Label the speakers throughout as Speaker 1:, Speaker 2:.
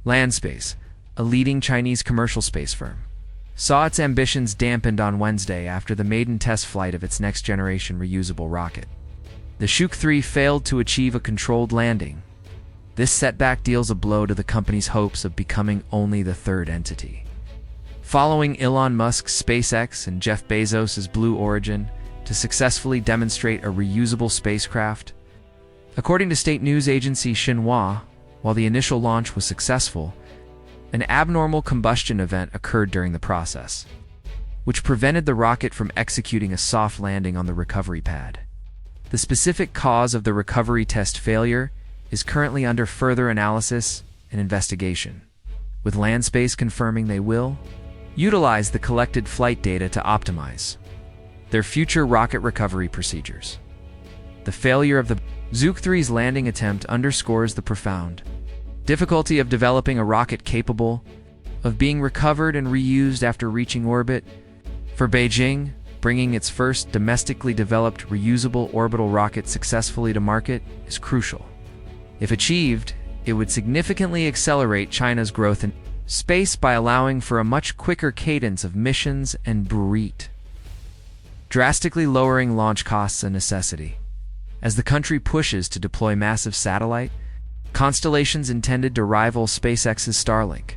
Speaker 1: LandSpace, a leading Chinese commercial space firm, saw its ambitions dampened on Wednesday after the maiden test flight of its next-generation reusable rocket. The Zhuque-3 failed to achieve a controlled landing. This setback deals a blow to the company's hopes of becoming only the third entity. Following Elon Musk's SpaceX and Jeff Bezos's Blue Origin to successfully demonstrate a reusable spacecraft, according to state news agency Xinhua, while the initial launch was successful, an abnormal combustion event occurred during the process, which prevented the rocket from executing a soft landing on the recovery pad. The specific cause of the recovery test failure is currently under further analysis and investigation, with LandSpace confirming they will utilize the collected flight data to optimize their future rocket recovery procedures. The failure of the Zhuque-3's landing attempt underscores the profound difficulty of developing a rocket capable of being recovered and reused after reaching orbit. For Beijing, bringing its first domestically developed reusable orbital rocket successfully to market is crucial. If achieved, it would significantly accelerate China's growth in space by allowing for a much quicker cadence of missions and burrito, drastically lowering launch costs a necessity. As the country pushes to deploy massive satellite constellations intended to rival SpaceX's Starlink,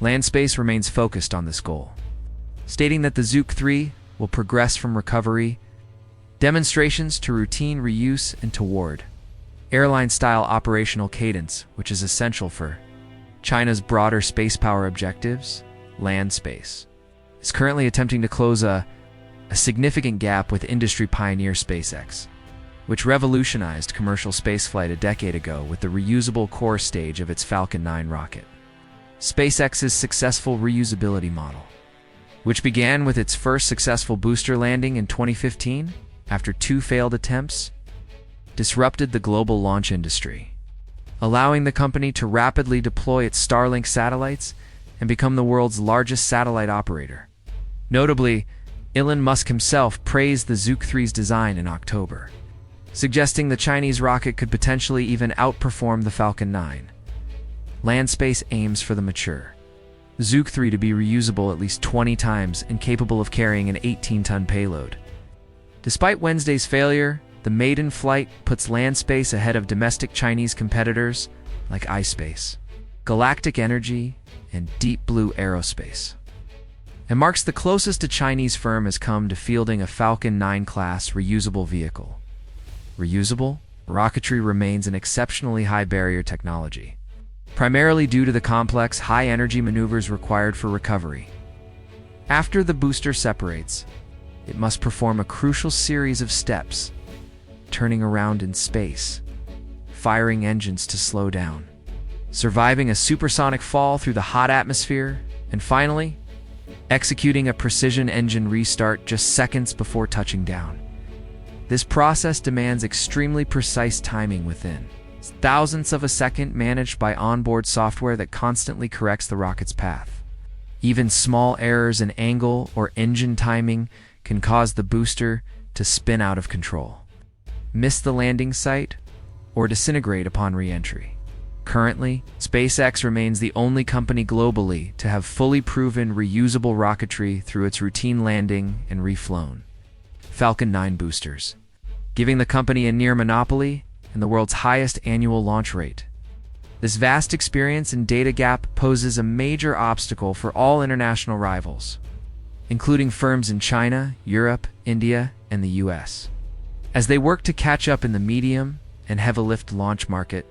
Speaker 1: LandSpace remains focused on this goal, stating that the Zhuque-3 will progress from recovery demonstrations to routine reuse and toward airline-style operational cadence, which is essential for China's broader space power objectives. LandSpace is currently attempting to close a significant gap with industry pioneer SpaceX, which revolutionized commercial spaceflight a decade ago with the reusable core stage of its Falcon 9 rocket. SpaceX's successful reusability model, which began with its first successful booster landing in 2015 after 2 failed attempts, disrupted the global launch industry, allowing the company to rapidly deploy its Starlink satellites and become the world's largest satellite operator. Notably, Elon Musk himself praised the Zhuque-3's design in October, suggesting the Chinese rocket could potentially even outperform the Falcon 9. LandSpace aims for the mature Zhuque-3 to be reusable at least 20 times and capable of carrying an 18-ton payload. Despite Wednesday's failure, the maiden flight puts LandSpace ahead of domestic Chinese competitors like iSpace, Galactic Energy, and Deep Blue Aerospace, and marks the closest a Chinese firm has come to fielding a Falcon 9 class reusable vehicle. Reusable rocketry remains an exceptionally high barrier technology, primarily due to the complex high-energy maneuvers required for recovery. After the booster separates, it must perform a crucial series of steps, turning around in space, firing engines to slow down, surviving a supersonic fall through the hot atmosphere, and finally, executing a precision engine restart just seconds before touching down. This process demands extremely precise timing within thousandths of a second, managed by onboard software that constantly corrects the rocket's path. Even small errors in angle or engine timing can cause the booster to spin out of control, miss the landing site, or disintegrate upon re-entry. Currently, SpaceX remains the only company globally to have fully proven reusable rocketry through its routine landing and reflown Falcon 9 boosters, giving the company a near monopoly and the world's highest annual launch rate. This vast experience and data gap poses a major obstacle for all international rivals, including firms in China, Europe, India, and the US, as they work to catch up in the medium and heavy lift launch market.